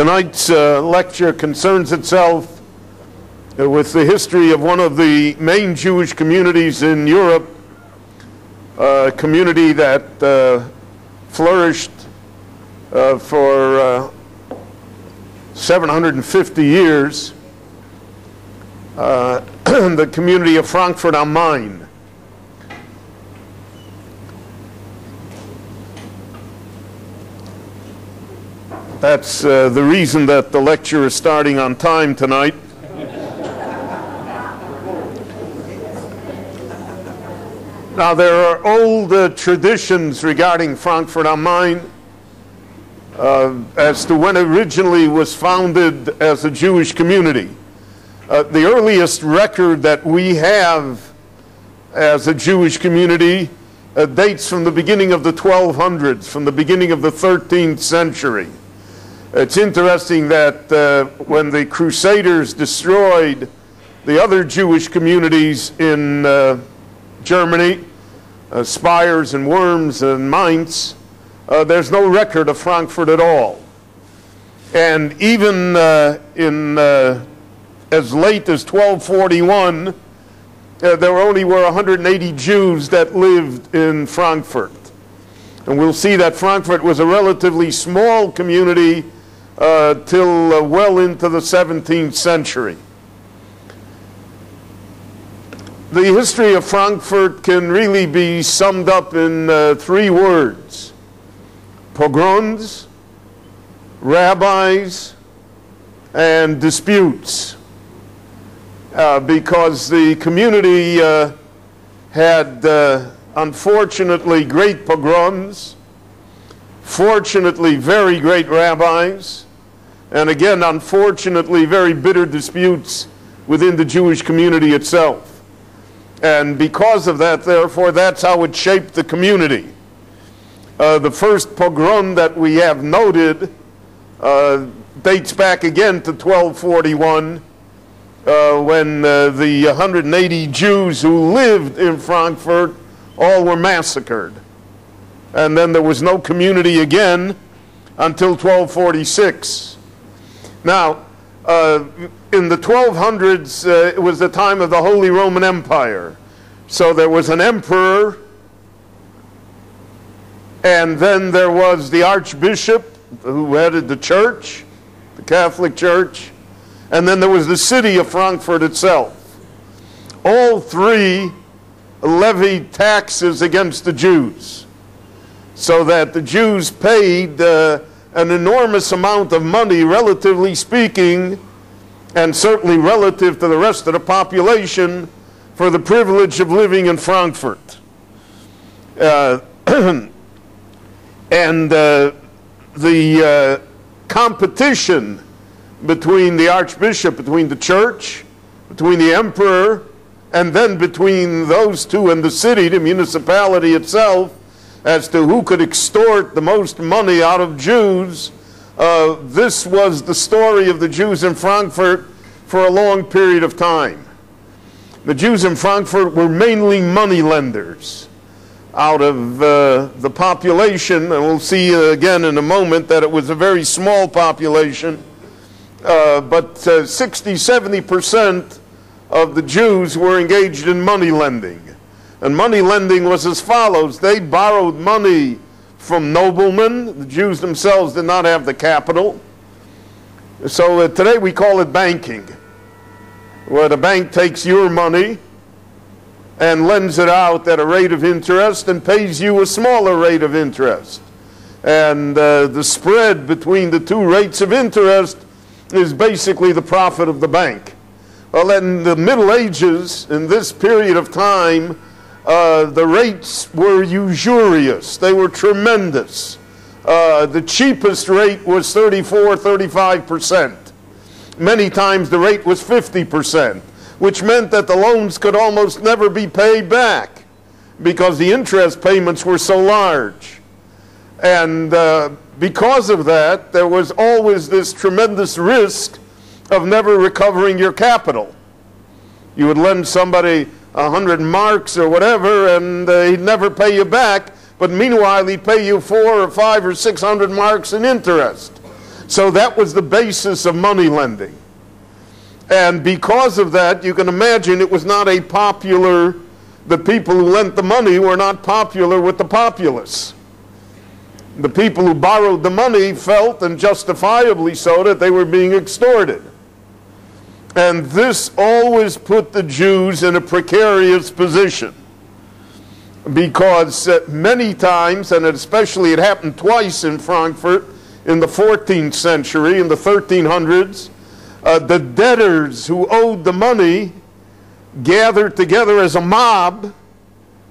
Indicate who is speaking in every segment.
Speaker 1: Tonight's lecture concerns itself with the history of one of the main Jewish communities in Europe, a community that flourished for 750 years, the community of Frankfurt am Main. That's the reason that the lecture is starting on time tonight. Now, there are old traditions regarding Frankfurt am Main as to when it originally was founded as a Jewish community. The earliest record that we have as a Jewish community dates from the beginning of the 1200s, from the beginning of the 13th century. It's interesting that when the Crusaders destroyed the other Jewish communities in Germany, Spires and Worms and Mainz, there's no record of Frankfurt at all. And even in as late as 1241, there only were 180 Jews that lived in Frankfurt. And we'll see that Frankfurt was a relatively small community till well into the 17th century. The history of Frankfurt can really be summed up in three words: pogroms, rabbis, and disputes. Because the community had, unfortunately, great pogroms, fortunately, very great rabbis, and again, unfortunately, very bitter disputes within the Jewish community itself. And because of that, therefore, that's how it shaped the community. The first pogrom that we have noted dates back again to 1241, when the 180 Jews who lived in Frankfurt all were massacred. And then there was no community again until 1246. Now, in the 1200s, it was the time of the Holy Roman Empire. So there was an emperor, and then there was the archbishop who headed the church, the Catholic Church, and then there was the city of Frankfurt itself. All three levied taxes against the Jews, so that the Jews paid an enormous amount of money, relatively speaking, and certainly relative to the rest of the population, for the privilege of living in Frankfurt. And the competition between the archbishop, between the church, between the emperor, and then between those two and the city, the municipality itself, as to who could extort the most money out of Jews. This was the story of the Jews in Frankfurt for a long period of time. The Jews in Frankfurt were mainly money lenders out of the population, and we'll see again in a moment that it was a very small population, but 60–70% of the Jews were engaged in money lending. And money lending was as follows: they borrowed money from noblemen. The Jews themselves did not have the capital. So today we call it banking, where the bank takes your money and lends it out at a rate of interest and pays you a smaller rate of interest. And the spread between the two rates of interest is basically the profit of the bank. Well, in the Middle Ages, in this period of time, the rates were usurious. They were tremendous. The cheapest rate was 34–35%. Many times the rate was 50%, which meant that the loans could almost never be paid back because the interest payments were so large. And because of that, there was always this tremendous risk of never recovering your capital. You would lend somebody 100 marks or whatever, and he'd never pay you back, but meanwhile he'd pay you 400 or 500 or 600 marks in interest. So that was the basis of money lending. And because of that, you can imagine it was not a popular, the people who lent the money were not popular with the populace. The people who borrowed the money felt, and justifiably so, that they were being extorted. And this always put the Jews in a precarious position, because many times, and especially it happened twice in Frankfurt in the 14th century, in the 1300s, the debtors who owed the money gathered together as a mob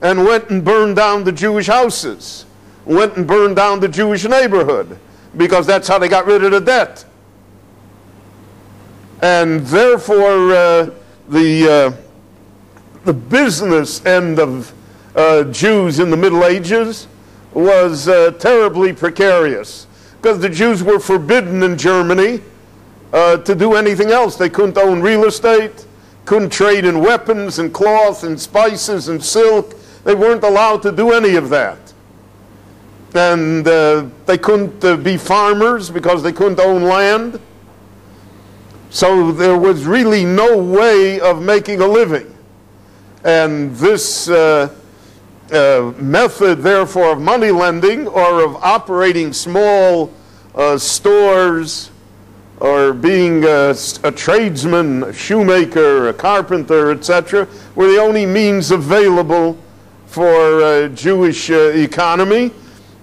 Speaker 1: and went and burned down the Jewish houses, went and burned down the Jewish neighborhood, because that's how they got rid of the debt. And therefore, the business end of Jews in the Middle Ages was terribly precarious, because the Jews were forbidden in Germany to do anything else. They couldn't own real estate, couldn't trade in weapons and cloth and spices and silk. They weren't allowed to do any of that. And they couldn't be farmers because they couldn't own land. So there was really no way of making a living. And this method, therefore, of money lending or of operating small stores or being a tradesman, a shoemaker, a carpenter, etc., were the only means available for Jewish economy.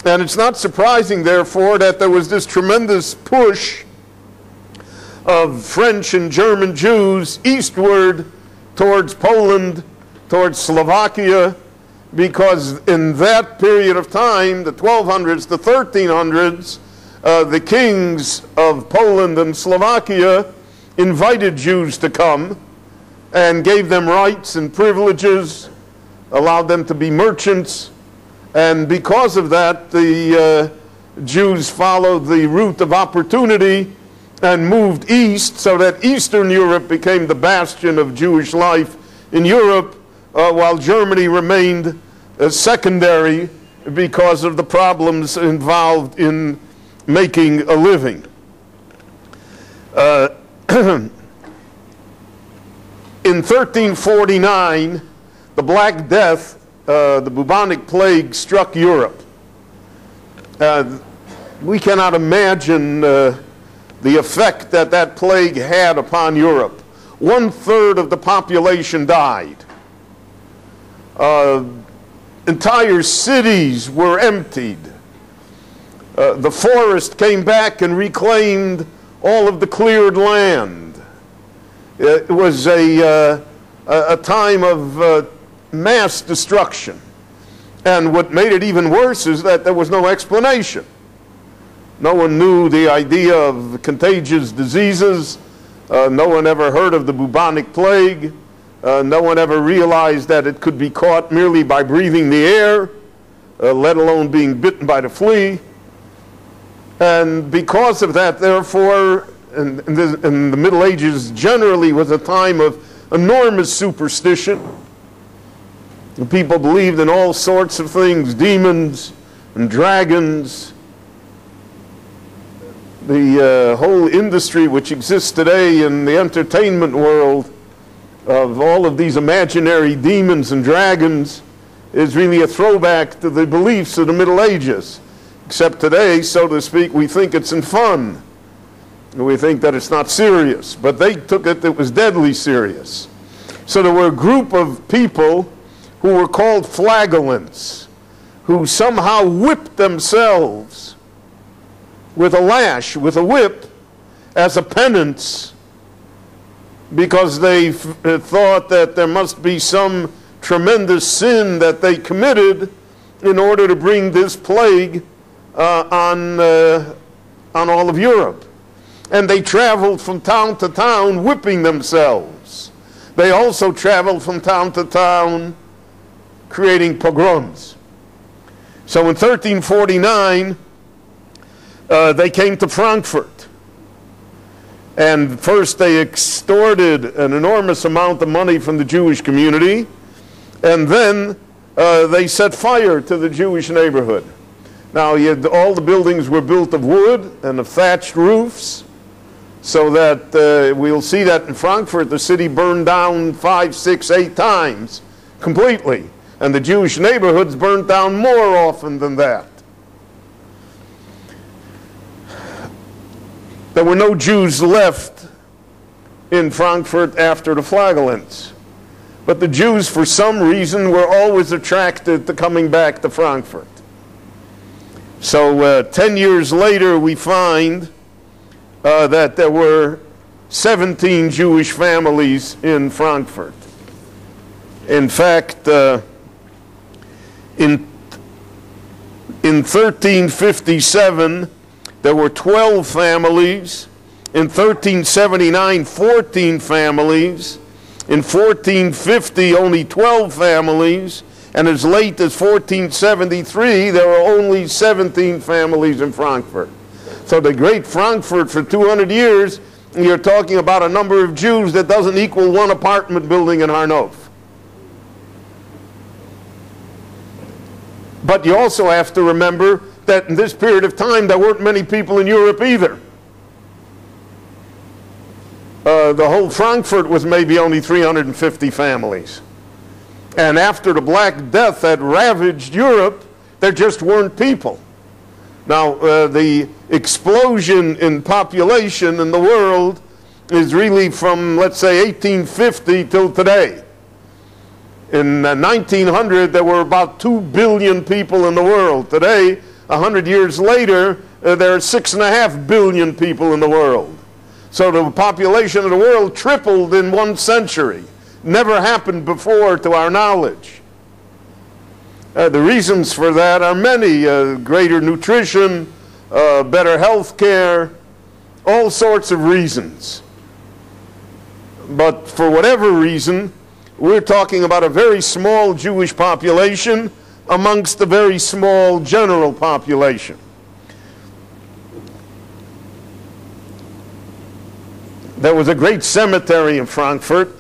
Speaker 1: And it's not surprising, therefore, that there was this tremendous push of French and German Jews eastward towards Poland, towards Slovakia, because in that period of time, the 1200s, the 1300s, the kings of Poland and Slovakia invited Jews to come and gave them rights and privileges, allowed them to be merchants, and because of that, the Jews followed the route of opportunity and moved east, so that Eastern Europe became the bastion of Jewish life in Europe, while Germany remained secondary because of the problems involved in making a living. In 1349, the Black Death, the bubonic plague, struck Europe. We cannot imagine the effect that that plague had upon Europe. 1/3 of the population died. Entire cities were emptied. The forest came back and reclaimed all of the cleared land. It was a time of mass destruction. And what made it even worse is that there was no explanation. No one knew the idea of contagious diseases. No one ever heard of the bubonic plague. No one ever realized that it could be caught merely by breathing the air, let alone being bitten by the flea. And because of that, therefore, and the Middle Ages generally was a time of enormous superstition. The people believed in all sorts of things, demons and dragons. The whole industry which exists today in the entertainment world of all of these imaginary demons and dragons is really a throwback to the beliefs of the Middle Ages. Except today, so to speak, we think it's in fun. We think that it's not serious. But they took it was deadly serious. So there were a group of people who were called flagellants, who somehow whipped themselves with a lash, with a whip, as a penance, because they thought that there must be some tremendous sin that they committed in order to bring this plague on all of Europe. And they traveled from town to town whipping themselves. They also traveled from town to town creating pogroms. So in 1349, they came to Frankfurt. And first they extorted an enormous amount of money from the Jewish community, and then they set fire to the Jewish neighborhood. Now, all the buildings were built of wood and of thatched roofs, so that we'll see that in Frankfurt, the city burned down 5, 6, 8 times completely. And the Jewish neighborhoods burned down more often than that. There were no Jews left in Frankfurt after the flagellants. But the Jews, for some reason, were always attracted to coming back to Frankfurt. So 10 years later, we find that there were 17 Jewish families in Frankfurt. In fact, in 1357, there were 12 families. In 1379, 14 families. In 1450, only 12 families. And as late as 1473, there were only 17 families in Frankfurt. So the great Frankfurt for 200 years, you're talking about a number of Jews that doesn't equal one apartment building in Harnof. But you also have to remember that in this period of time, there weren't many people in Europe either. The whole Frankfurt was maybe only 350 families. And after the Black Death had ravaged Europe, there just weren't people. Now, the explosion in population in the world is really from, let's say, 1850 till today. In 1900, there were about 2 billion people in the world. Today, 100 years later, there are 6.5 billion people in the world. So the population of the world tripled in 1 century. Never happened before to our knowledge. The reasons for that are many. Greater nutrition, better health care, all sorts of reasons. But for whatever reason, we're talking about a very small Jewish population amongst a very small general population. There was a great cemetery in Frankfurt.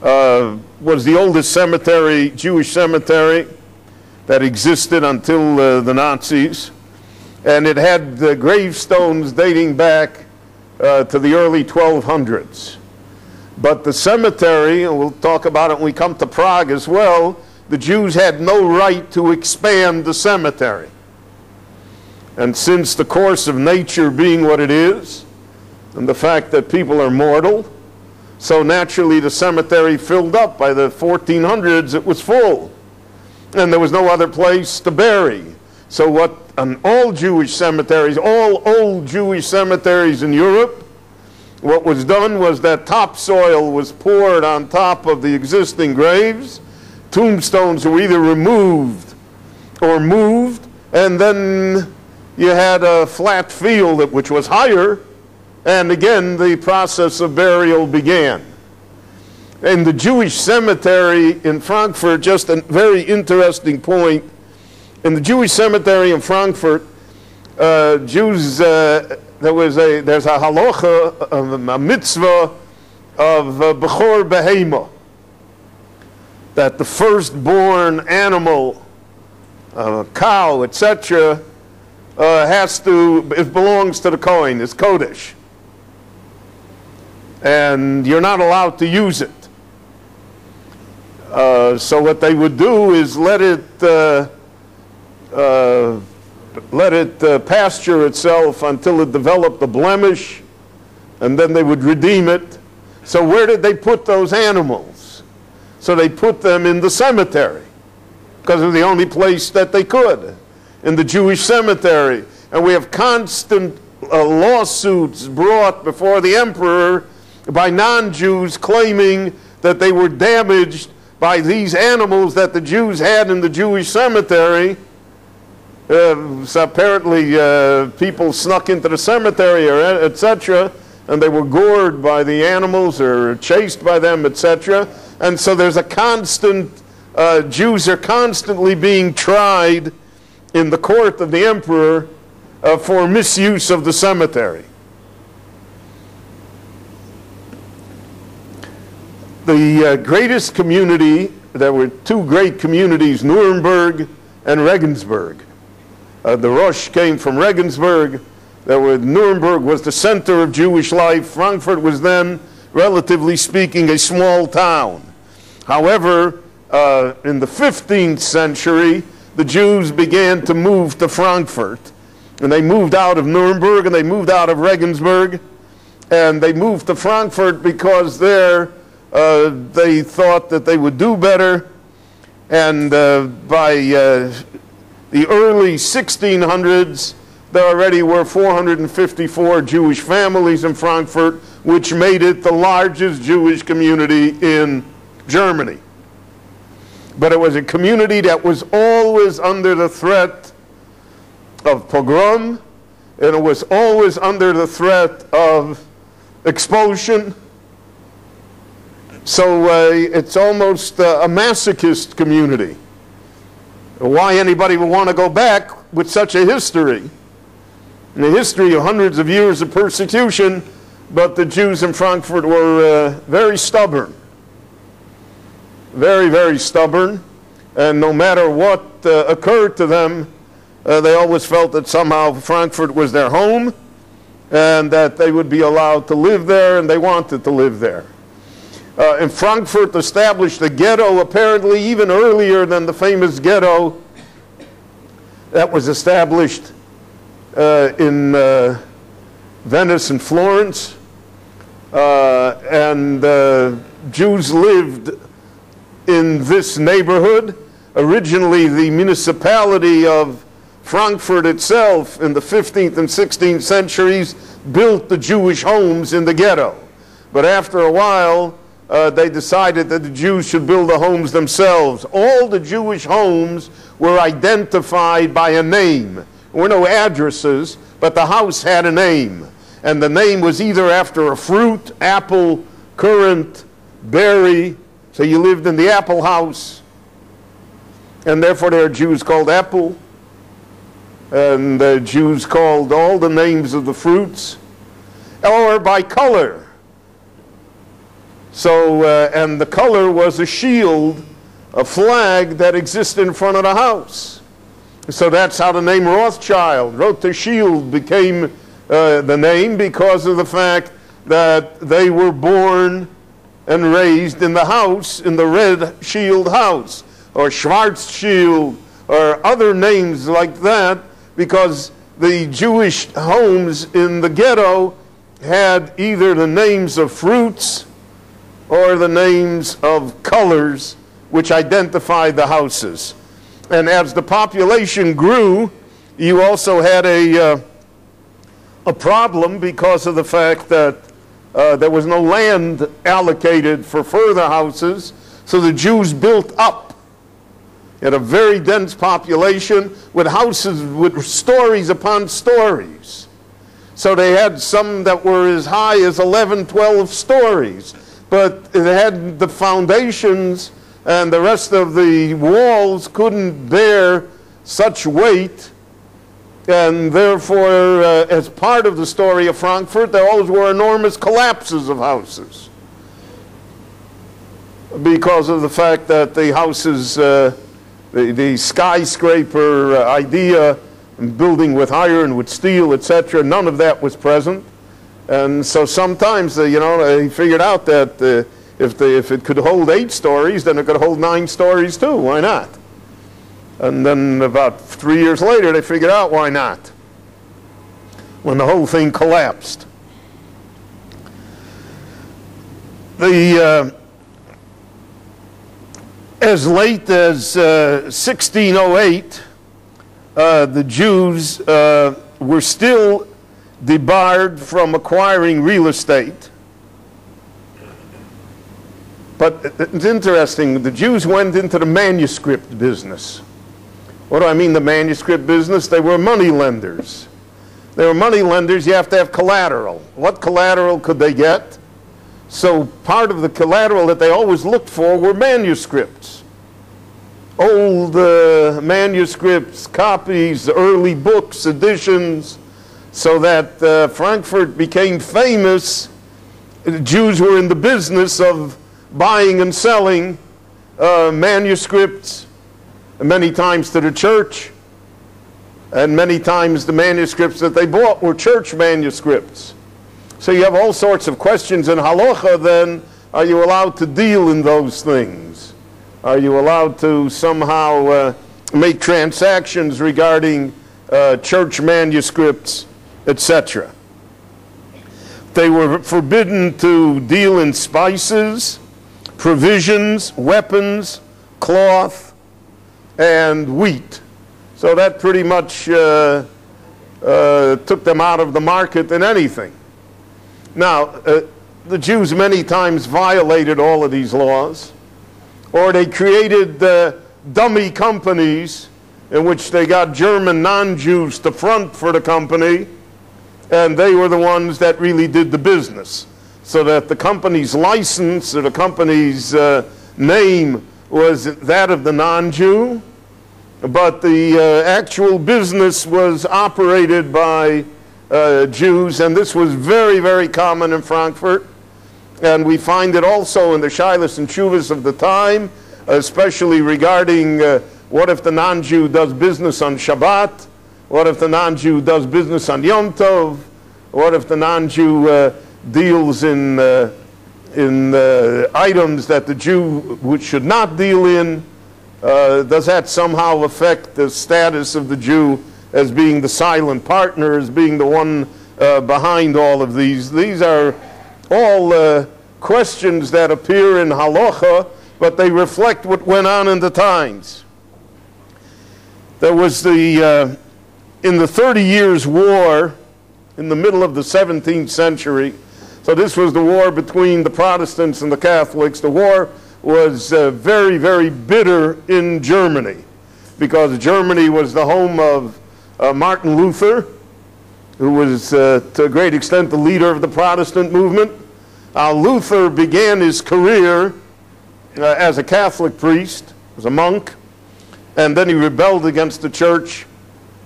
Speaker 1: Was the oldest cemetery, Jewish cemetery, that existed until the Nazis. And it had gravestones dating back to the early 1200s. But the cemetery, and we'll talk about it when we come to Prague as well, the Jews had no right to expand the cemetery. And since the course of nature being what it is, and the fact that people are mortal, so naturally the cemetery filled up. By the 1400s it was full. And there was no other place to bury. So what on all Jewish cemeteries, all old Jewish cemeteries in Europe, what was done was that topsoil was poured on top of the existing graves. Tombstones were either removed or moved, and then you had a flat field which was higher, and again the process of burial began. In the Jewish cemetery in Frankfurt, just a very interesting point, in the Jewish cemetery in Frankfurt, Jews, there's a halacha, a mitzvah of bechor behema, that the firstborn animal, cow, etc., it belongs to the Kohen, it's Kodesh. And you're not allowed to use it. So what they would do is let it pasture itself until it developed a blemish, and then they would redeem it. So where did they put those animals? So they put them in the cemetery, because it was the only place that they could, in the Jewish cemetery. And we have constant lawsuits brought before the emperor by non-Jews claiming that they were damaged by these animals that the Jews had in the Jewish cemetery. So apparently people snuck into the cemetery, or etc., and they were gored by the animals or chased by them, etc. And so there's a constant, Jews are constantly being tried in the court of the emperor for misuse of the cemetery. The greatest community, there were 2 great communities, Nuremberg and Regensburg. The Rosh came from Regensburg. Nuremberg was the center of Jewish life. Frankfurt was then, relatively speaking, a small town. However, in the 15th century, the Jews began to move to Frankfurt. And they moved out of Nuremberg, and they moved out of Regensburg, and they moved to Frankfurt because there they thought that they would do better. And by the early 1600s, there already were 454 Jewish families in Frankfurt, which made it the largest Jewish community in Germany. But it was a community that was always under the threat of pogrom, and it was always under the threat of expulsion. So it's almost a masochist community. Why anybody would want to go back with such a history? And a history of hundreds of years of persecution, but the Jews in Frankfurt were very stubborn. Very, very stubborn. And no matter what occurred to them, they always felt that somehow Frankfurt was their home and that they would be allowed to live there, and they wanted to live there. And Frankfurt established a ghetto apparently even earlier than the famous ghetto that was established in Venice and Florence. And Jews lived in this neighborhood. Originally, the municipality of Frankfurt itself in the 15th and 16th centuries built the Jewish homes in the ghetto. But after a while, they decided that the Jews should build the homes themselves. All the Jewish homes were identified by a name. There were no addresses, but the house had a name. And the name was either after a fruit, apple, currant, berry. So you lived in the apple house. And therefore there are Jews called apple. And the Jews called all the names of the fruits. Or by color. So, and the color was a shield, a flag that existed in front of the house. So that's how the name Rothschild, Rothschild, became the name, because of the fact that they were born and raised in the house, in the red shield house, or Schwarzschild, or other names like that, because the Jewish homes in the ghetto had either the names of fruits or the names of colors which identified the houses. And as the population grew, you also had a problem because of the fact that there was no land allocated for further houses, so the Jews built up. You had a very dense population with houses with stories upon stories. So they had some that were as high as 11, 12 stories. But it had the foundations, and the rest of the walls couldn't bear such weight. And therefore, as part of the story of Frankfurt, there always were enormous collapses of houses, because of the fact that the houses, the skyscraper idea, building with iron, with steel, etc., none of that was present. And so sometimes, they figured out that if it could hold 8 stories, then it could hold 9 stories too. Why not? And then about 3 years later, they figured out why not, when the whole thing collapsed. As late as 1608, the Jews were still debarred from acquiring real estate. But it's interesting, the Jews went into the manuscript business. What do I mean, the manuscript business? They were money lenders. They were money lenders. You have to have collateral. What collateral could they get? So part of the collateral that they always looked for were manuscripts. Old manuscripts, copies, early books, editions, so that Frankfurt became famous. The Jews were in the business of buying and selling manuscripts, many times to the church. And many times the manuscripts that they bought were church manuscripts. So you have all sorts of questions in halacha then. Are you allowed to deal in those things? Are you allowed to somehow make transactions regarding church manuscripts, etc.? They were forbidden to deal in spices, provisions, weapons, cloth, and wheat. So that pretty much took them out of the market in anything. Now, the Jews many times violated all of these laws, or they created dummy companies in which they got German non-Jews to front for the company, and they were the ones that really did the business. So that the company's license or the company's name was that of the non-Jew, but the actual business was operated by Jews, and this was very, very common in Frankfurt. And we find it also in the shilas and shuvas of the time, especially regarding what if the non-Jew does business on Shabbat? What if the non-Jew does business on Yom Tov? What if the non-Jew deals in items that the Jew should not deal in? Does that somehow affect the status of the Jew as being the silent partner, as being the one behind all of these? These are all questions that appear in halacha, but they reflect what went on in the times. There was in the 30 Years' War in the middle of the 17th century. So this was the war between the Protestants and the Catholics. The war was very, very bitter in Germany, because Germany was the home of Martin Luther, who was to a great extent the leader of the Protestant movement. Luther began his career as a Catholic priest, as a monk, and then he rebelled against the church,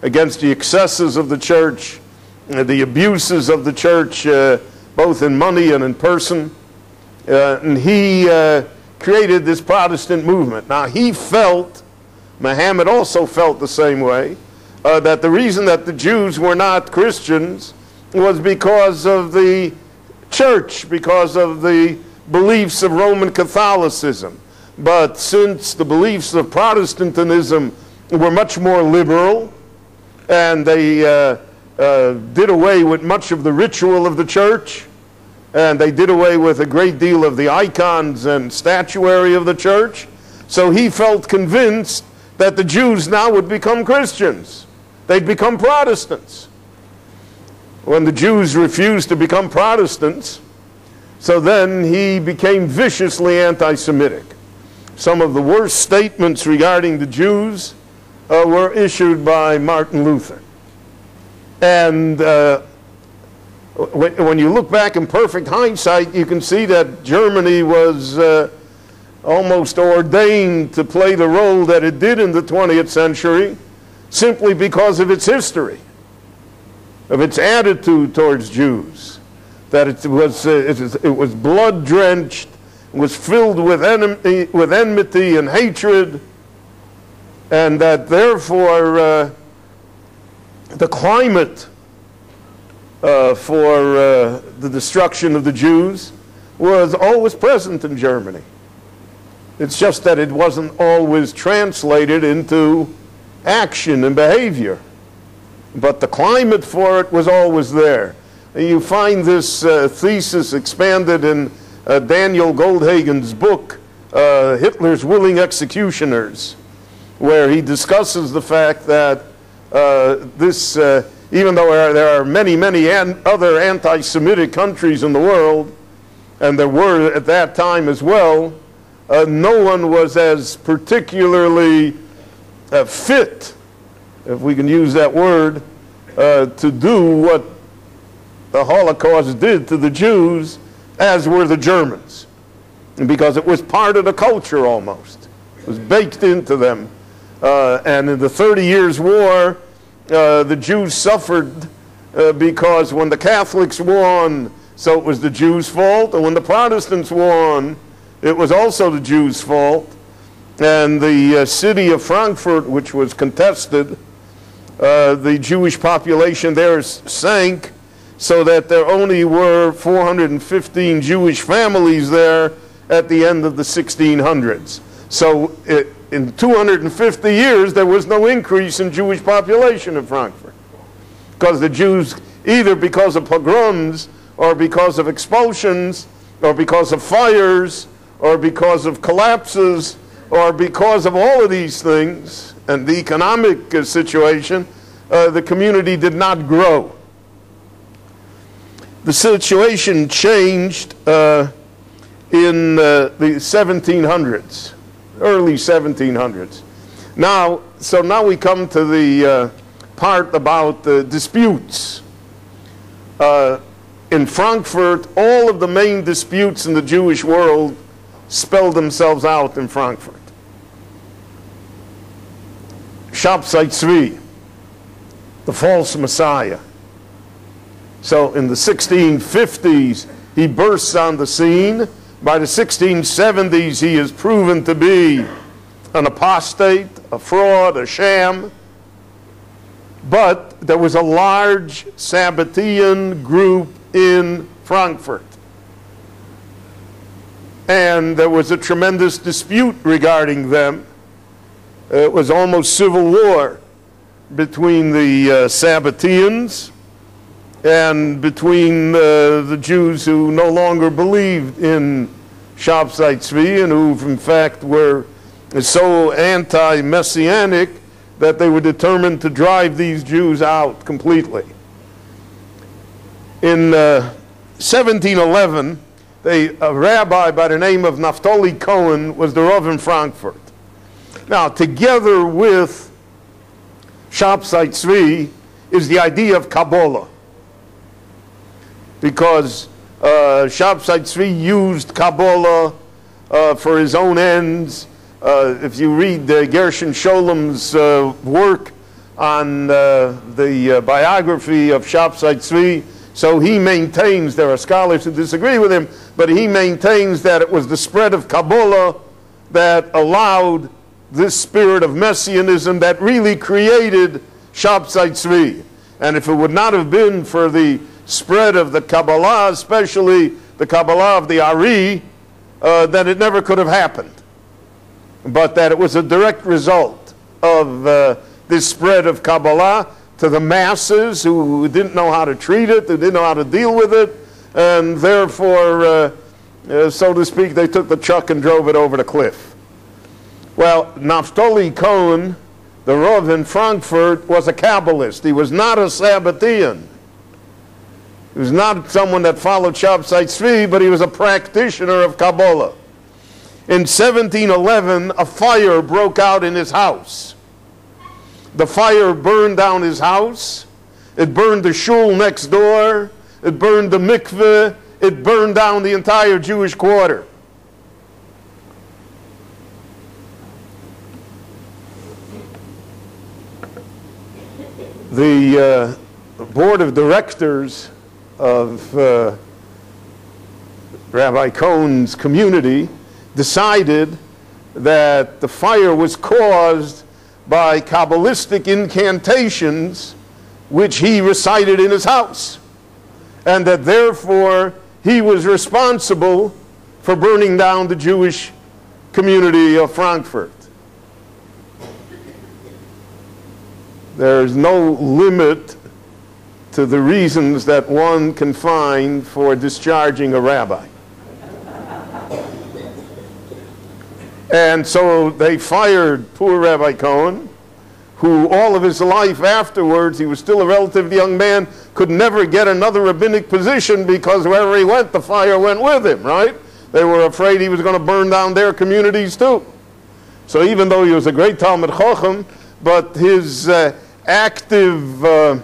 Speaker 1: against the excesses of the church, the abuses of the church, both in money and in person. And he created this Protestant movement. Now he felt, Muhammad also felt the same way, that the reason that the Jews were not Christians was because of the church, because of the beliefs of Roman Catholicism. But since the beliefs of Protestantism were much more liberal, and they did away with much of the ritual of the church, and they did away with a great deal of the icons and statuary of the church, so he felt convinced that the Jews now would become Christians. They'd become Protestants. When the Jews refused to become Protestants, so then he became viciously anti-Semitic. Some of the worst statements regarding the Jews were issued by Martin Luther. And when you look back in perfect hindsight, you can see that Germany was almost ordained to play the role that it did in the 20th century simply because of its history, of its attitude towards Jews, that it was blood-drenched, was filled with enmity and hatred, and that therefore the climate for the destruction of the Jews was always present in Germany. It's just that it wasn't always translated into action and behavior. But the climate for it was always there. And you find this thesis expanded in Daniel Goldhagen's book, Hitler's Willing Executioners, where he discusses the fact that even though there are many, many other anti-Semitic countries in the world, and there were at that time as well, no one was as particularly fit, if we can use that word, to do what the Holocaust did to the Jews as were the Germans, because it was part of the culture almost. It was baked into them. And in the 30 Years' War, the Jews suffered because when the Catholics won, so it was the Jews' fault, and when the Protestants won, it was also the Jews' fault. And the city of Frankfurt, which was contested, the Jewish population there sank so that there only were 415 Jewish families there at the end of the 1600s. So in 250 years, there was no increase in Jewish population in Frankfurt. Because the Jews, either because of pogroms, or because of expulsions, or because of fires, or because of collapses, or because of all of these things, and the economic situation, the community did not grow. The situation changed in the 1700s, early 1700s. So now we come to the part about the disputes. In Frankfurt, all of the main disputes in the Jewish world spelled themselves out in Frankfurt. Shabtai Tzvi, the false Messiah. So in the 1650s, he bursts on the scene. By the 1670s, he is proven to be an apostate, a fraud, a sham. But there was a large Sabbatean group in Frankfurt. And there was a tremendous dispute regarding them. It was almost civil war between the Sabbateans and between the Jews who no longer believed in Shabtai Tzvi and who in fact were so anti-messianic that they were determined to drive these Jews out completely. In 1711, a rabbi by the name of Naphtali Cohen was the Rav in Frankfurt. Now, together with Shabtai Tzvi is the idea of Kabbalah, because Shabtai Tzvi used Kabbalah for his own ends. If you read Gershon Sholom's work on the biography of Shabtai Tzvi, so he maintains, there are scholars who disagree with him, but he maintains that it was the spread of Kabbalah that allowed this spirit of messianism that really created Shabtai Tzvi. And if it would not have been for the spread of the Kabbalah, especially the Kabbalah of the Ari, then it never could have happened. But that it was a direct result of this spread of Kabbalah to the masses who didn't know how to treat it, who didn't know how to deal with it, and therefore, so to speak, they took the chuck and drove it over the cliff. Well, Naphtali Cohen, the Rav in Frankfurt, was a Kabbalist. He was not a Sabbatean. He was not someone that followed Shabtai Tzvi, but he was a practitioner of Kabbalah. In 1711, a fire broke out in his house. The fire burned down his house. It burned the shul next door. It burned the mikveh. It burned down the entire Jewish quarter. The board of directors of Rabbi Cohen's community decided that the fire was caused by Kabbalistic incantations which he recited in his house, and that therefore he was responsible for burning down the Jewish community of Frankfurt. There is no limit to the reasons that one can find for discharging a rabbi. And so they fired poor Rabbi Cohen, who all of his life afterwards, he was still a relatively young man, could never get another rabbinic position because wherever he went, the fire went with him, right? They were afraid he was going to burn down their communities too. So even though he was a great Talmid Chacham, but his active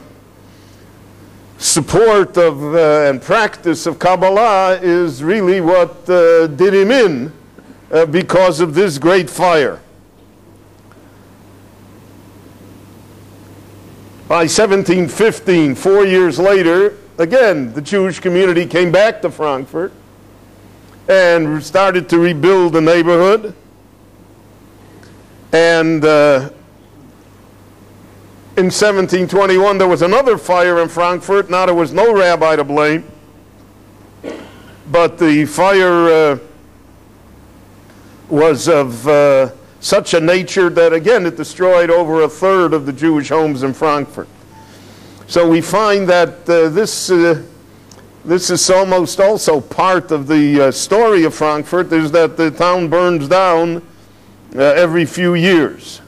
Speaker 1: support of and practice of Kabbalah is really what did him in because of this great fire. By 1715, 4 years later, again, the Jewish community came back to Frankfurt and started to rebuild the neighborhood. And In 1721, there was another fire in Frankfurt. Now there was no rabbi to blame, but the fire was of such a nature that, again, it destroyed over a third of the Jewish homes in Frankfurt. So we find that this is almost also part of the story of Frankfurt, is that the town burns down every few years.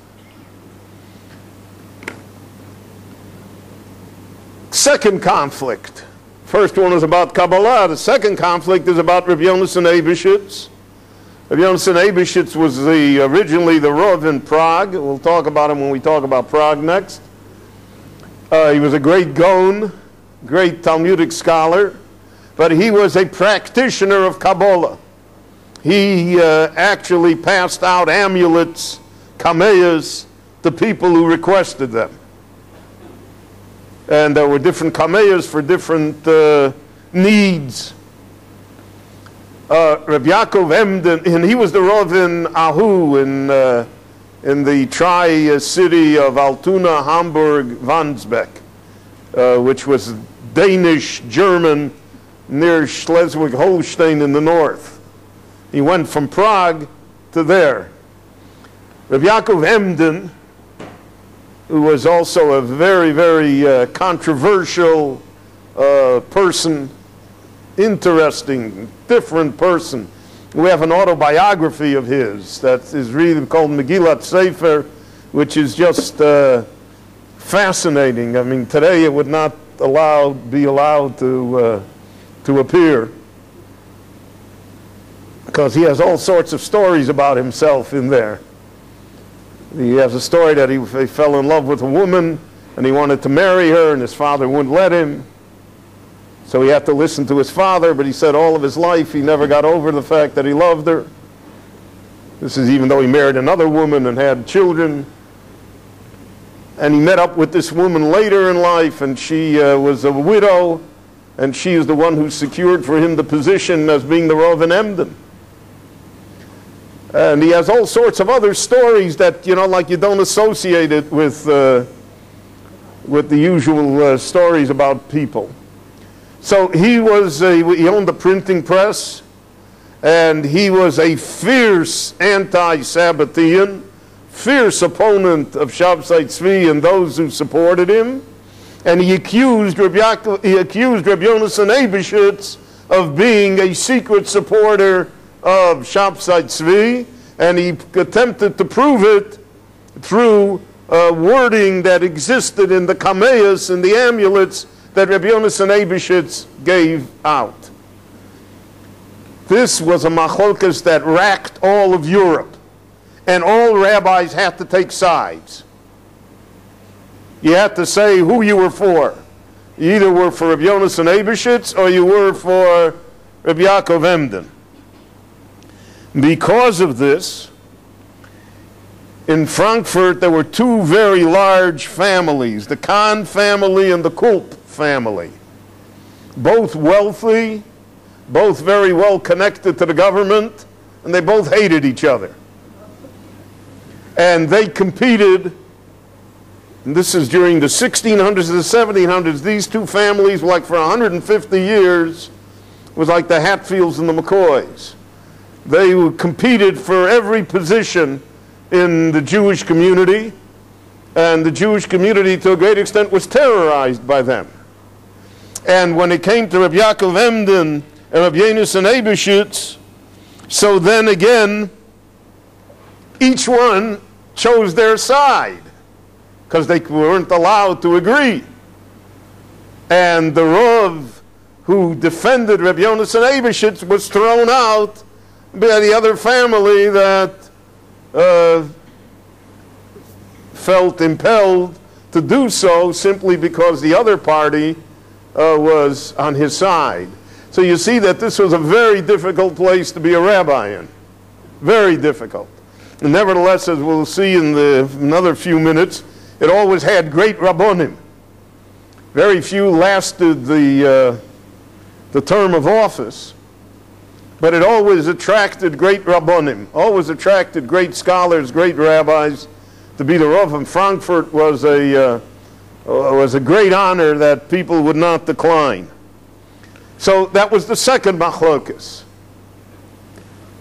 Speaker 1: Second conflict. First one is about Kabbalah. The second conflict is about Rabbi Yonasan Eibeshitz. Rabbi Yonasan Eibeshitz was originally the Rav in Prague. We'll talk about him when we talk about Prague next. He was a great Gaon, great Talmudic scholar, but he was a practitioner of Kabbalah. He actually passed out amulets, kameyas, to people who requested them. And there were different kameyas for different needs. Rabbi Yaakov Emden, and he was the Rav in Ahu, in the tri-city of Altona, Hamburg, Wandsbek, which was Danish, German, near Schleswig-Holstein in the north. He went from Prague to there. Rabbi Yaakov Emden, who was also a very, very controversial person, interesting, different person. We have an autobiography of his that is really called Megillat Sefer, which is just fascinating. I mean, today it would not be allowed to appear, because he has all sorts of stories about himself in there. He has a story that he fell in love with a woman and he wanted to marry her, and his father wouldn't let him. So he had to listen to his father, but he said all of his life he never got over the fact that he loved her. This is even though he married another woman and had children. And he met up with this woman later in life, and she was a widow, and she is the one who secured for him the position as being the Rav in Emden. And he has all sorts of other stories that, you know, like you don't associate it with the usual stories about people. So he owned the printing press, and he was a fierce anti-Sabbathean, fierce opponent of Shabtai Tzvi and those who supported him. And he accused Rabbi Yonasan Eibeshitz of being a secret supporter of Shabtai Tzvi, and he attempted to prove it through wording that existed in the kameyas and the amulets that Rabbi Yonasan Eibeshitz gave out. This was a machlokes that racked all of Europe, and all rabbis had to take sides. You had to say who you were for. You either were for Rabbi Yonasan Eibeshitz or you were for Rabbi Yaakov Emden. Because of this, in Frankfurt there were two very large families, the Kahn family and the Kulp family. Both wealthy, both very well connected to the government, and they both hated each other. And they competed, and this is during the 1600s and the 1700s. These two families, like for 150 years, was like the Hatfields and the McCoys. They competed for every position in the Jewish community, and the Jewish community to a great extent was terrorized by them. And when it came to Rabbi Yaakov Emden and Rabbi Yonasan Eibeshitz, so then again, each one chose their side, because they weren't allowed to agree. And the Rav who defended Rabbi Yonasan Eibeshitz was thrown out by the other family that felt impelled to do so simply because the other party was on his side. So you see that this was a very difficult place to be a rabbi in. Very difficult. And nevertheless, as we'll see in another few minutes, it always had great rabbonim. Very few lasted the term of office, but it always attracted great rabbonim, always attracted great scholars, great rabbis. To be the Rav in Frankfurt was a was a great honor that people would not decline. So that was the second machlokas.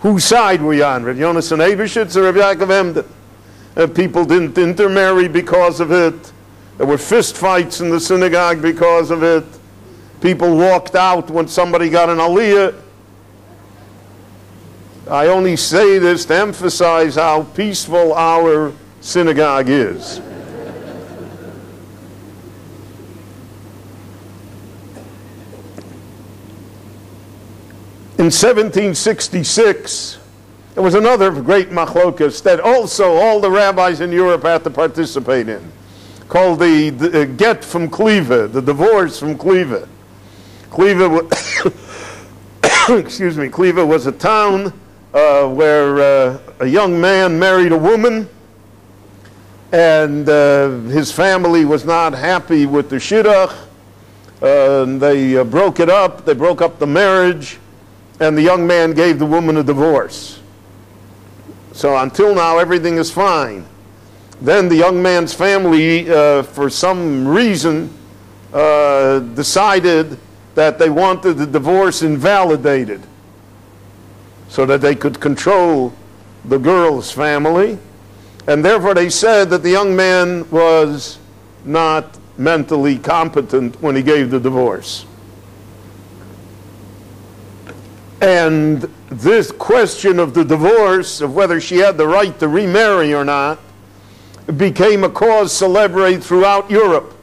Speaker 1: Whose side were you on? Rav Yonasan Ebershitz or Rav Yaakov Emden? People didn't intermarry because of it. There were fist fights in the synagogue because of it. People walked out when somebody got an aliyah. I only say this to emphasize how peaceful our synagogue is. In 1766, there was another great machlokas that also all the rabbis in Europe had to participate in, called the get from Cleva, the divorce from Cleva. Cleva, excuse me, Cleva was a town where a young man married a woman, and his family was not happy with the shidduch. They broke it up. They broke up the marriage, and the young man gave the woman a divorce. So until now, everything is fine. Then the young man's family, for some reason, decided that they wanted the divorce invalidated so that they could control the girl's family. And therefore they said that the young man was not mentally competent when he gave the divorce. And this question of the divorce, of whether she had the right to remarry or not, became a cause celebrated throughout Europe.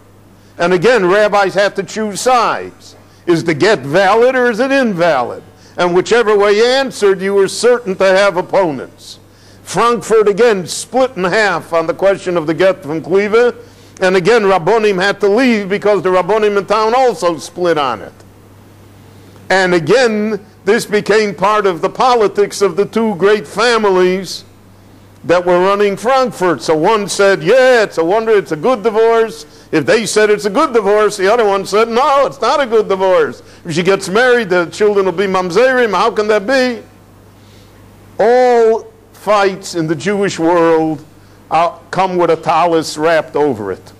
Speaker 1: And again, rabbis had to choose sides. Is the get valid or is it invalid? And whichever way you answered, you were certain to have opponents. Frankfurt again split in half on the question of the get from Cleva. And again, Rabbonim had to leave because the Rabbonim in town also split on it. And again, this became part of the politics of the two great families that were running Frankfurt. So one said, yeah, it's a wonder, it's a good divorce. If they said it's a good divorce, the other one said, no, it's not a good divorce. If she gets married, the children will be mamzerim. How can that be? All fights in the Jewish world come with a tallis wrapped over it.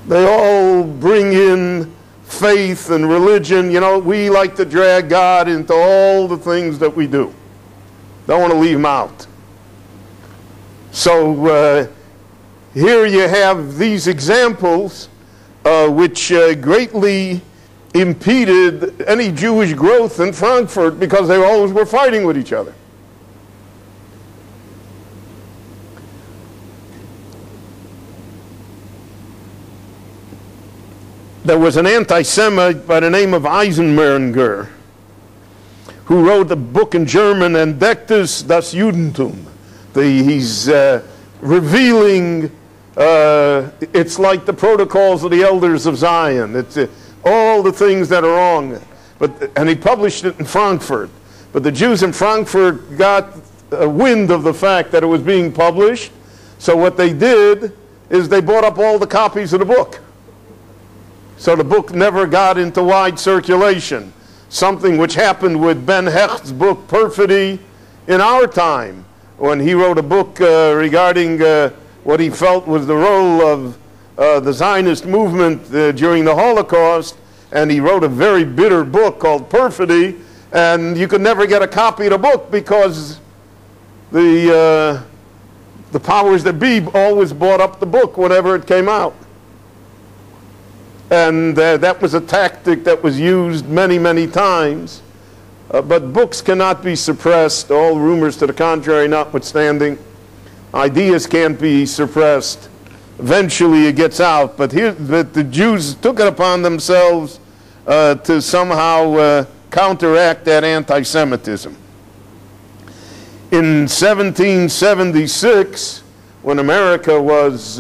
Speaker 1: They all bring in faith and religion. You know, we like to drag God into all the things that we do. Don't want to leave him out. So here you have these examples which greatly impeded any Jewish growth in Frankfurt because they always were fighting with each other. There was an anti-Semite by the name of Eisenberger who wrote a book in German, Entdecktes das Judentum. He's revealing, it's like the protocols of the elders of Zion. It's all the things that are wrong. And he published it in Frankfurt. But the Jews in Frankfurt got a wind of the fact that it was being published. So what they did is they bought up all the copies of the book. So the book never got into wide circulation. Something which happened with Ben Hecht's book, Perfidy, in our time, when he wrote a book regarding what he felt was the role of the Zionist movement during the Holocaust, and he wrote a very bitter book called Perfidy, and you could never get a copy of the book because the powers that be always bought up the book whenever it came out. And that was a tactic that was used many, many times. But books cannot be suppressed, all rumors to the contrary notwithstanding. Ideas can't be suppressed. Eventually it gets out. But here, the Jews took it upon themselves to somehow counteract that anti-Semitism. In 1776, when America was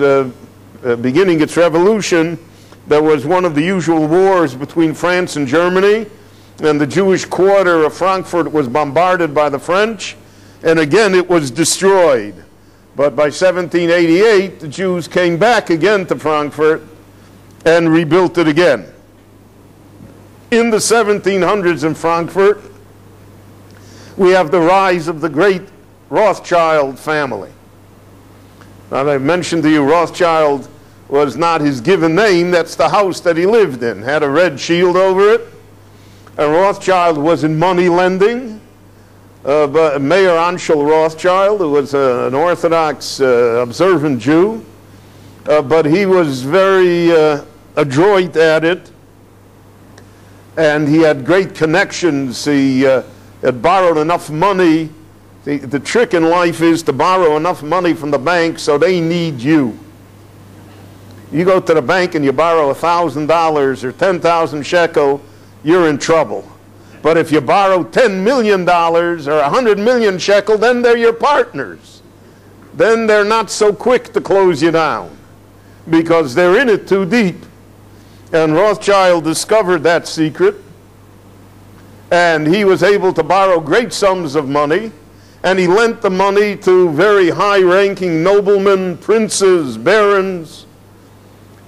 Speaker 1: beginning its revolution, there was one of the usual wars between France and Germany, and the Jewish quarter of Frankfurt was bombarded by the French, and again it was destroyed. But by 1788, the Jews came back again to Frankfurt and rebuilt it again. In the 1700s in Frankfurt, we have the rise of the great Rothschild family. Now, I mentioned to you, Rothschild was not his given name. That's the house that he lived in. Had a red shield over it. And Rothschild was in money lending. But Mayor Anschel Rothschild, who was an Orthodox observant Jew, but he was very adroit at it, and he had great connections. He had borrowed enough money. The trick in life is to borrow enough money from the bank so they need you. You go to the bank and you borrow $1,000 or 10,000 shekel, you're in trouble. But if you borrow $10 million or 100 million shekel, then they're your partners. Then they're not so quick to close you down because they're in it too deep. And Rothschild discovered that secret, and he was able to borrow great sums of money, and he lent the money to very high-ranking noblemen, princes, barons,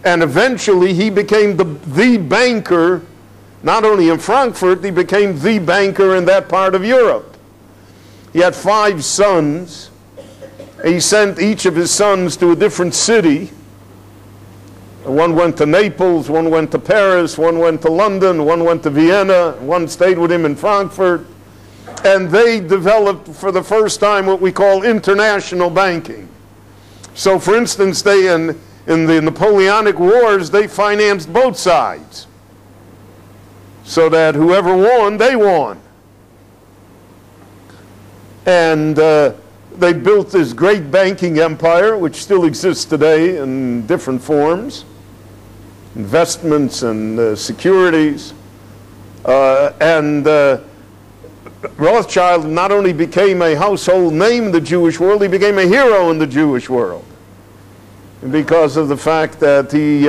Speaker 1: and eventually he became the banker. Not only in Frankfurt, he became the banker in that part of Europe. He had 5 sons. He sent each of his sons to a different city. One went to Naples, one went to Paris, one went to London, one went to Vienna, one stayed with him in Frankfurt. And they developed for the first time what we call international banking. So for instance, they in the Napoleonic Wars, they financed both sides, so that whoever won, they won. And they built this great banking empire, which still exists today in different forms, investments and securities. Rothschild not only became a household name in the Jewish world, he became a hero in the Jewish world, because of the fact that he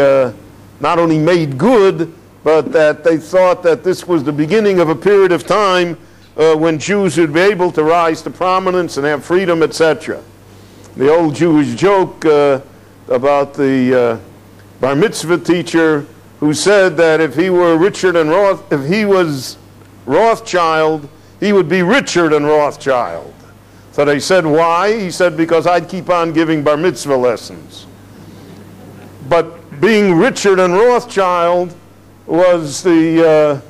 Speaker 1: not only made good, but that they thought that this was the beginning of a period of time when Jews would be able to rise to prominence and have freedom, etc. The old Jewish joke about the bar mitzvah teacher who said that if he were if he was Rothschild, he would be Richard and Rothschild. So they said, why? He said, because I'd keep on giving bar mitzvah lessons. But being Richard and Rothschild was the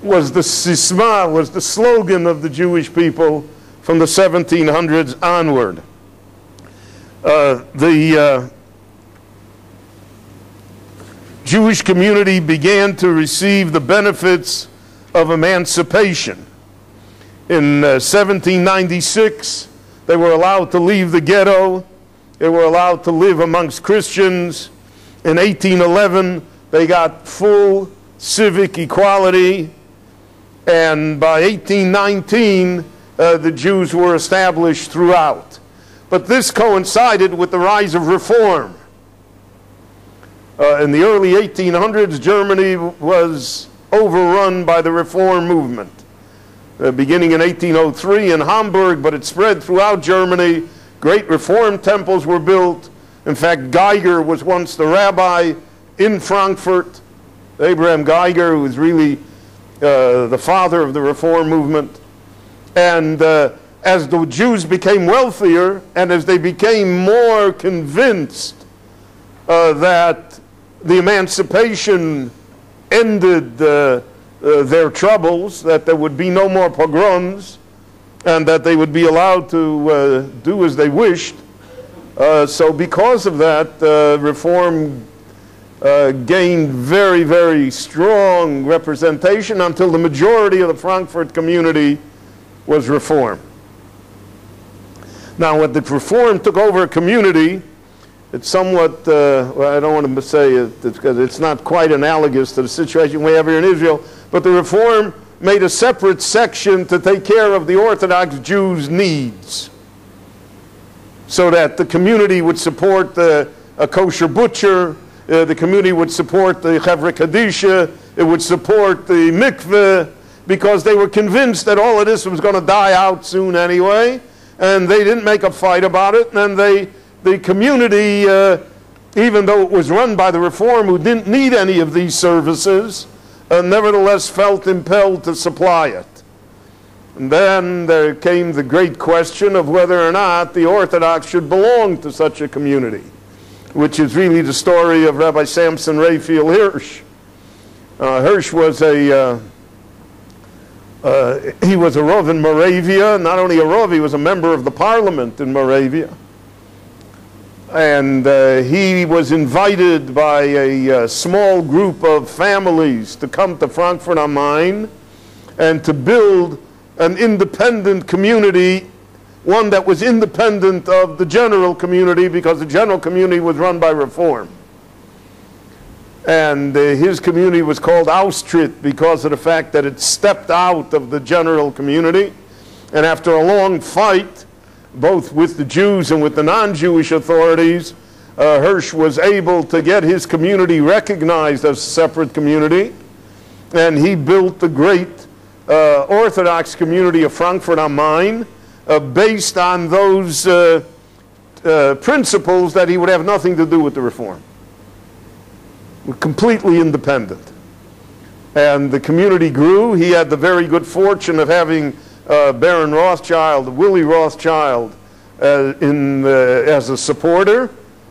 Speaker 1: sisma, was the slogan of the Jewish people from the 1700s onward. The Jewish community began to receive the benefits of emancipation. In 1796, they were allowed to leave the ghetto. They were allowed to live amongst Christians. In 1811, they got full civic equality, and by 1819 the Jews were established throughout. But this coincided with the rise of reform. In the early 1800s, Germany was overrun by the reform movement, beginning in 1803 in Hamburg, but it spread throughout Germany. Great reform temples were built. In fact, Geiger was once the rabbi in Frankfurt. Abraham Geiger, who was really the father of the reform movement. And as the Jews became wealthier and as they became more convinced that the emancipation ended their troubles, that there would be no more pogroms, and that they would be allowed to do as they wished. So because of that, reform gained very, very strong representation until the majority of the Frankfurt community was reform. Now, when the reform took over a community, it's somewhat, well, I don't want to say it because it's not quite analogous to the situation we have here in Israel, but the reform made a separate section to take care of the Orthodox Jews' needs, so that the community would support a kosher butcher, the community would support the Chevra Kadisha, it would support the mikveh, because they were convinced that all of this was going to die out soon anyway, and they didn't make a fight about it, and the community, even though it was run by the Reform, who didn't need any of these services, nevertheless felt impelled to supply it. And then there came the great question of whether or not the Orthodox should belong to such a community. which is really the story of Rabbi Samson Raphael Hirsch. Hirsch was he was a Rav in Moravia. Not only a Rav, he was a member of the parliament in Moravia. And he was invited by a small group of families to come to Frankfurt am Main and to build an independent community, one that was independent of the general community, because the general community was run by Reform. And his community was called Austritt because of the fact that it stepped out of the general community. And after a long fight, both with the Jews and with the non-Jewish authorities, Hirsch was able to get his community recognized as a separate community. And he built the great Orthodox community of Frankfurt am Main based on those principles that he would have nothing to do with the Reform. Completely independent. And the community grew. He had the very good fortune of having Baron Rothschild, Willie Rothschild, as a supporter.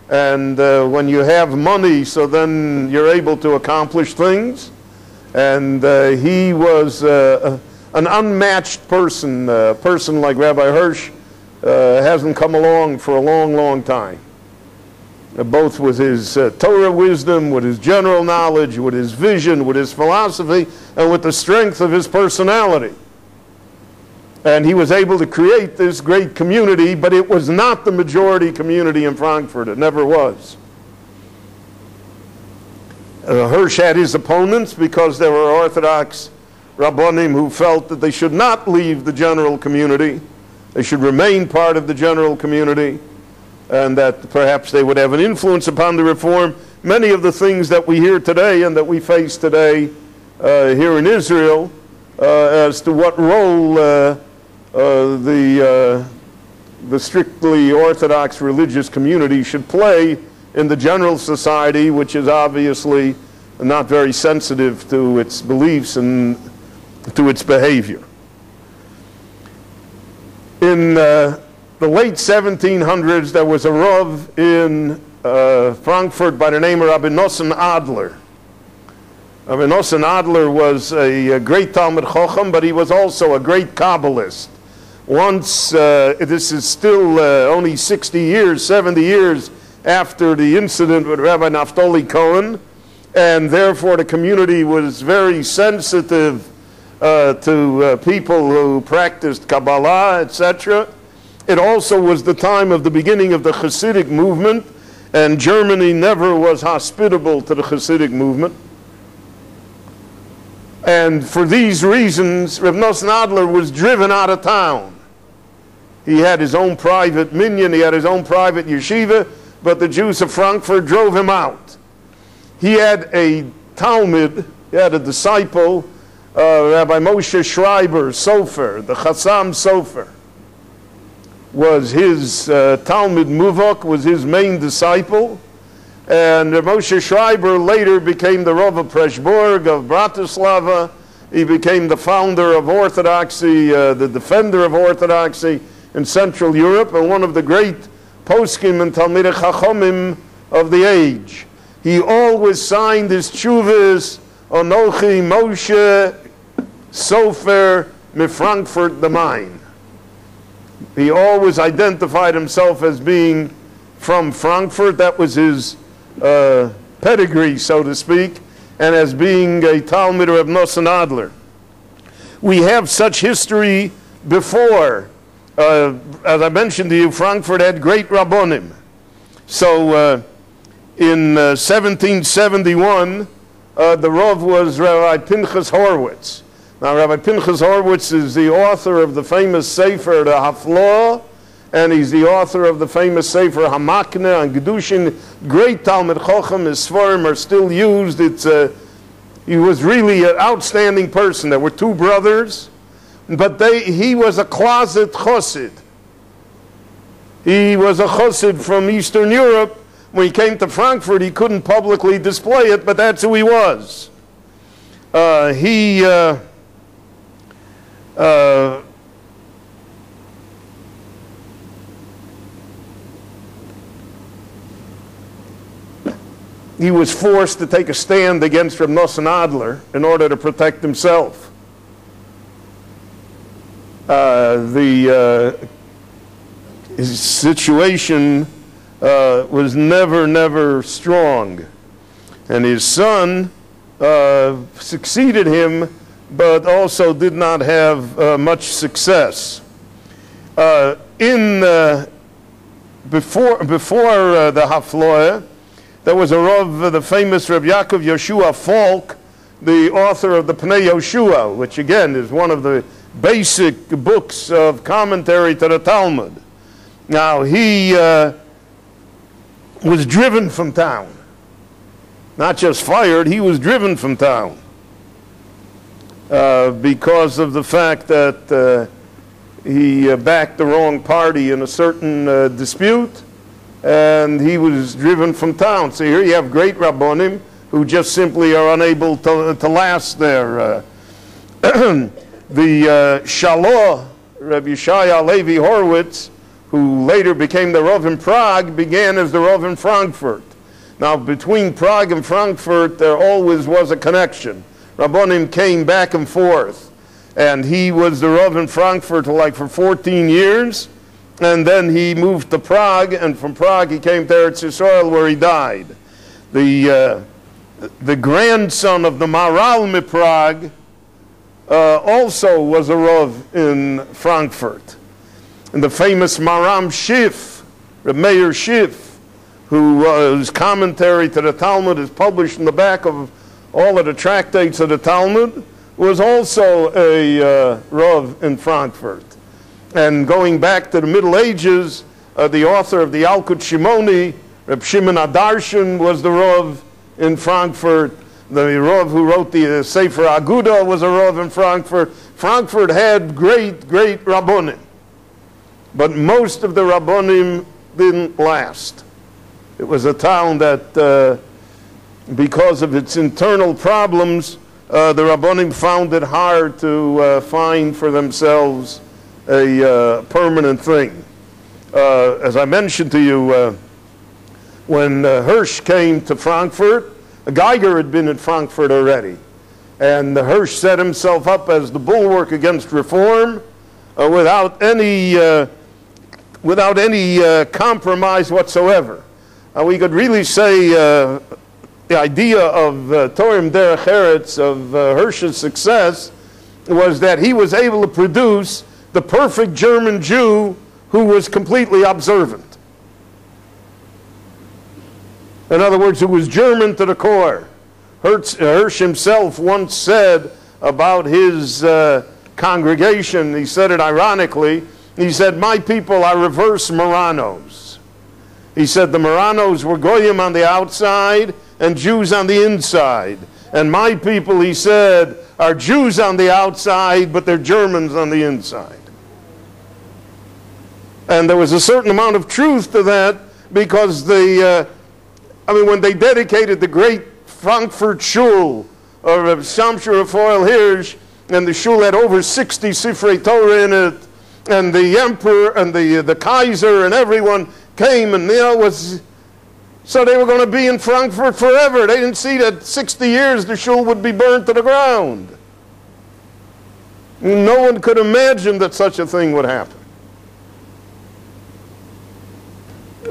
Speaker 1: And when you have money, so then you're able to accomplish things. And he was an unmatched person. A person like Rabbi Hirsch hasn't come along for a long, long time. Both with his Torah wisdom, with his general knowledge, with his vision, with his philosophy, and with the strength of his personality. And he was able to create this great community, but it was not the majority community in Frankfurt. It never was. Hirsch had his opponents because there were Orthodox Rabbonim who felt that they should not leave the general community. They should remain part of the general community, and that perhaps they would have an influence upon the Reform. Many of the things that we hear today and that we face today here in Israel as to what role the strictly Orthodox religious community should play in the general society, which is obviously not very sensitive to its beliefs and to its behavior. In the late 1700s, there was a Rav in Frankfurt by the name of Rabbi Nosson Adler. Rabbi Nosson Adler was a great Talmud Chacham, but he was also a great Kabbalist. Once, this is still only 60 years, 70 years after the incident with Rabbi Naftali Cohen, and therefore the community was very sensitive to people who practiced Kabbalah, etc. It also was the time of the beginning of the Hasidic movement, and Germany never was hospitable to the Hasidic movement. And for these reasons, Reb Nosson Adler was driven out of town. He had his own private minyan, he had his own private yeshiva, but the Jews of Frankfurt drove him out. He had a Talmud, he had a disciple, Rabbi Moshe Schreiber, Sofer, the Chassam Sofer, was his Talmud Muvok, was his main disciple. And Moshe Schreiber later became the Rav of Preshburg, of Bratislava. He became the founder of Orthodoxy, the defender of Orthodoxy in Central Europe, and one of the great poskim and Talmidei Chachomim of the age. He always signed his tshuvas, Anochi Moshe Sofer me Frankfurt the Main. He always identified himself as being from Frankfurt. That was his pedigree, so to speak, and as being a Talmud of Nosson Adler. We have such history before. As I mentioned to you, Frankfurt had great Rabbonim. So in 1771, the Rav was Rabbi Pinchas Horowitz. Now, Rabbi Pinchas Horowitz is the author of the famous Sefer, the Haflah, and he's the author of the famous Sefer Hamakne and Gedushin. Great Talmud Chacham. His Svarim are still used. He was really an outstanding person. There were two brothers, but he was a closet chassid. He was a chassid from Eastern Europe. When he came to Frankfurt, he couldn't publicly display it, but that's who he was. he was forced to take a stand against Reb Nosson Adler in order to protect himself. His situation was never strong. And his son succeeded him, but also did not have much success. Before the Hafloah, there was a Rav, the famous Rav Yaakov Yeshua Falk, the author of the Pnei Yoshua, which again is one of the basic books of commentary to the Talmud. Now, he was driven from town. Not just fired, he was driven from town because of the fact that he backed the wrong party in a certain dispute, and he was driven from town. So here you have great Rabbonim who just simply are unable to last there. The Shaloh, Rabbi Yeshaya Levi Horowitz, who later became the Rav in Prague, began as the Rav in Frankfurt. Now, between Prague and Frankfurt, there always was a connection. Rabbonim came back and forth, and he was the Rav in Frankfurt for 14 years, and then he moved to Prague, and from Prague he came to Eretz Yisrael, where he died. The grandson of the Maharal Prague also was a Rav in Frankfurt. And the famous Maram Schiff, Reb Meir Schiff, whose commentary to the Talmud is published in the back of all of the tractates of the Talmud, was also a Rav in Frankfurt. And going back to the Middle Ages, the author of the Yalkut Shimoni, Reb Shimon Adarshan, was the Rav in Frankfurt. The Rav who wrote the Sefer Aguda was a Rav in Frankfurt. Frankfurt had great Rabbonim, but most of the Rabbonim didn't last. It was a town that, because of its internal problems, the Rabbonim found it hard to find for themselves a permanent thing. As I mentioned to you, when Hirsch came to Frankfurt, Geiger had been in Frankfurt already. And Hirsch set himself up as the bulwark against reform without any compromise whatsoever. We could really say the idea of Torim Derech Eretz, of Hirsch's success, was that he was able to produce the perfect German Jew who was completely observant. In other words, who was German to the core. Hirsch himself once said about his congregation, he said it ironically, he said, "My people are reverse Marranos." He said the Marranos were Goyim on the outside and Jews on the inside. And my people, he said, are Jews on the outside, but they're Germans on the inside. And there was a certain amount of truth to that, because when they dedicated the great Frankfurt Shul of Shamshur Raphael Hirsch, and the shul had over 60 Sifrei Torah in it, and the emperor and the Kaiser and everyone came, and so they were going to be in Frankfurt forever. They didn't see that 60 years the shul would be burned to the ground. No one could imagine that such a thing would happen.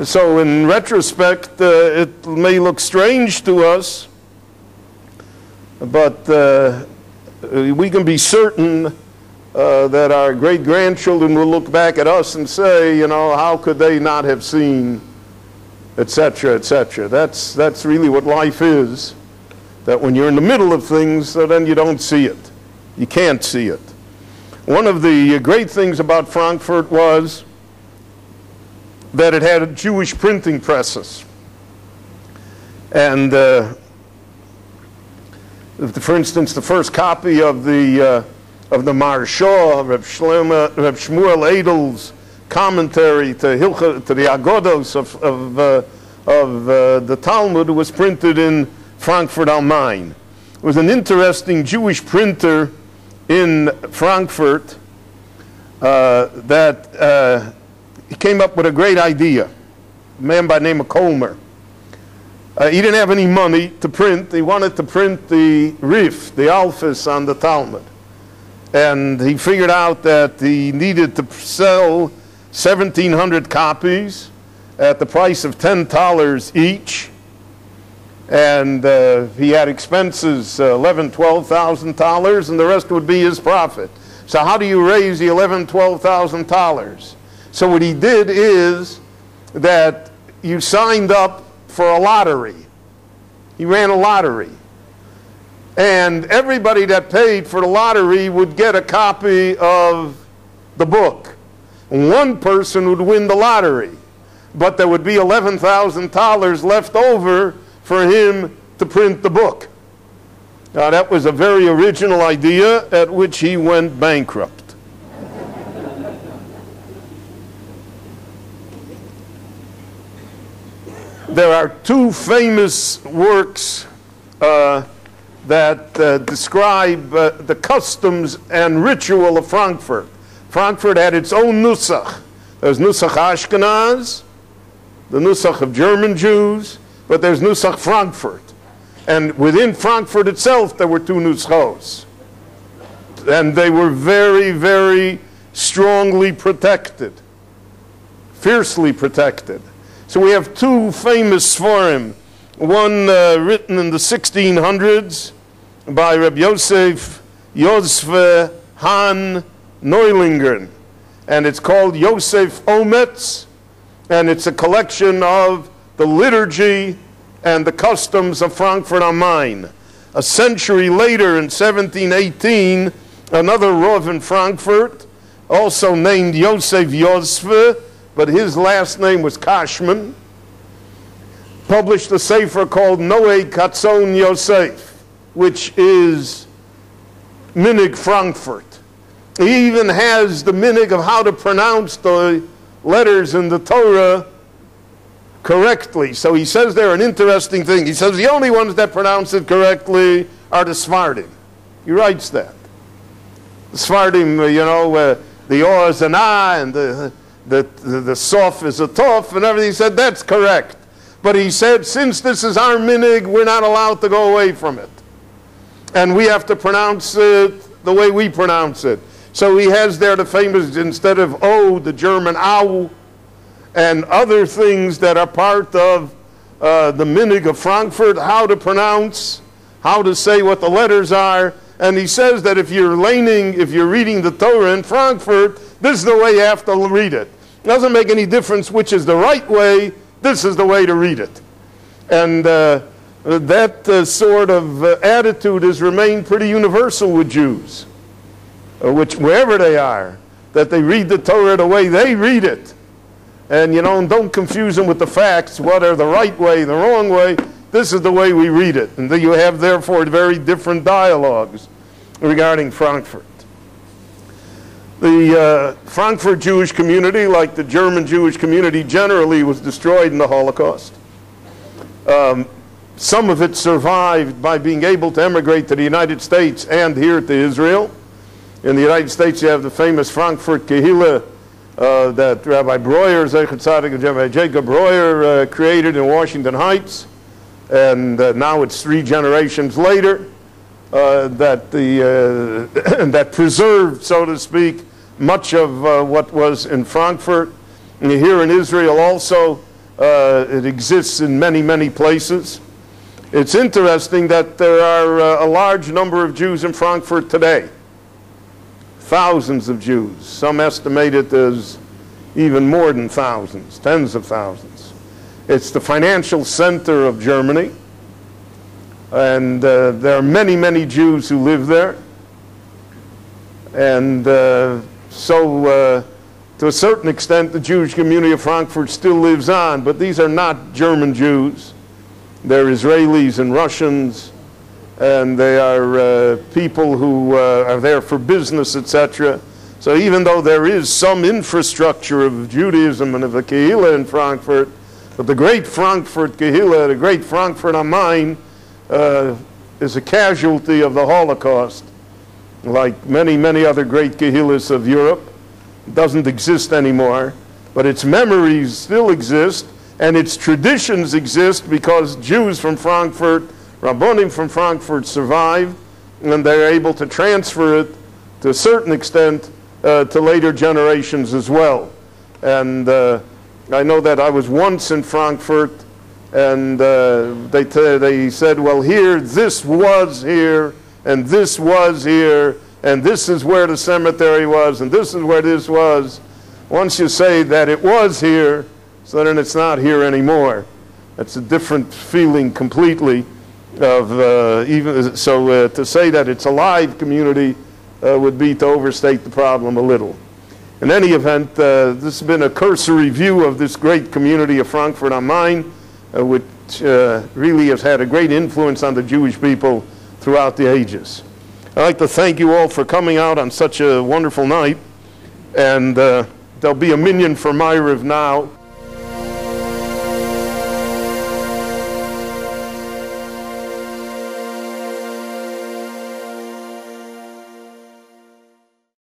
Speaker 1: So in retrospect, it may look strange to us, but we can be certain that our great-grandchildren will look back at us and say, how could they not have seen, etc., etc. That's really what life is, that when you're in the middle of things, then you don't see it. You can't see it. One of the great things about Frankfurt was that it had Jewish printing presses. And for instance, the first copy of the Maharsha, Reb Shmuel Edel's commentary to the Agodos of the Talmud was printed in Frankfurt am Main. It was an interesting Jewish printer in Frankfurt that came up with a great idea, a man by the name of Kolmer. He didn't have any money to print. He wanted to print the Rif, the Alphas on the Talmud. And he figured out that he needed to sell 1,700 copies at the price of $10 each. And he had expenses, $11,000, $12,000, and the rest would be his profit. So how do you raise the $11,000, $12,000? So what he did is that you signed up for a lottery. He ran a lottery. And everybody that paid for the lottery would get a copy of the book. One person would win the lottery, but there would be $11,000 left over for him to print the book. Now that was a very original idea at which he went bankrupt. There are two famous works that describe the customs and ritual of Frankfurt. Frankfurt had its own Nusach. There's Nusach Ashkenaz, the Nusach of German Jews, but there's Nusach Frankfurt. And within Frankfurt itself, there were two Nuschos. And they were very, very strongly protected, fiercely protected. So we have two famous Sforim, one written in the 1600s by Reb Yosef Yosef Han Neulingen, and it's called Yosef Ometz, and it's a collection of the liturgy and the customs of Frankfurt am Main. A century later, in 1718, another Rav in Frankfurt, also named Yosef Yosef, but his last name was Cashman, published a sefer called Noe Katzon Yosef, which is Minig Frankfurt. He even has the minig of how to pronounce the letters in the Torah correctly. So he says there an interesting thing. He says the only ones that pronounce it correctly are the Sephardim. He writes that. The Sephardim, the O is an A, and the Sof is a Tof, and everything. He said that's correct. But he said, since this is our minig, we're not allowed to go away from it. And we have to pronounce it the way we pronounce it. So he has there the famous, instead of O, the German Au, and other things that are part of the minig of Frankfurt, how to pronounce, how to say what the letters are. And he says that if you're reading the Torah in Frankfurt, this is the way you have to read it. It doesn't make any difference which is the right way, this is the way to read it. And that sort of attitude has remained pretty universal with Jews, wherever they are, that they read the Torah the way they read it. And don't confuse them with the facts, what are the right way, the wrong way. This is the way we read it. And you have, therefore, very different dialogues regarding Frankfurt. The Frankfurt Jewish community, like the German Jewish community generally, was destroyed in the Holocaust. Some of it survived by being able to emigrate to the United States and here to Israel. In the United States, you have the famous Frankfurt Kehillah that Rabbi Breuer, Zeichet Tzaddik, and Rabbi Jacob Breuer created in Washington Heights. And now it's 3 generations later that preserved, so to speak, much of what was in Frankfurt. And here in Israel also, it exists in many, many places. It's interesting that there are a large number of Jews in Frankfurt today. Thousands of Jews. Some estimate it as even more than thousands, tens of thousands. It's the financial center of Germany. And there are many, many Jews who live there. And so to a certain extent, the Jewish community of Frankfurt still lives on. But these are not German Jews. They're Israelis and Russians. And they are people who are there for business, etc. So even though there is some infrastructure of Judaism and of a Kehillah in Frankfurt, but the great Frankfurt Kehillah, the great Frankfurt am Main, is a casualty of the Holocaust. Like many, many other great Kehillahs of Europe, it doesn't exist anymore, but its memories still exist, and its traditions exist because Jews from Frankfurt, Rabbonim from Frankfurt survived, and they're able to transfer it to a certain extent to later generations as well. And I know that I was once in Frankfurt, and they said, well, here, this was here, and this was here, and this is where the cemetery was, and this is where this was. Once you say that it was here, so then it's not here anymore. That's a different feeling completely of even so to say that it's a live community would be to overstate the problem a little. In any event, this has been a cursory view of this great community of Frankfurt am Main, which really has had a great influence on the Jewish people throughout the ages. I'd like to thank you all for coming out on such a wonderful night, and there'll be a minyan for Ma'ariv now.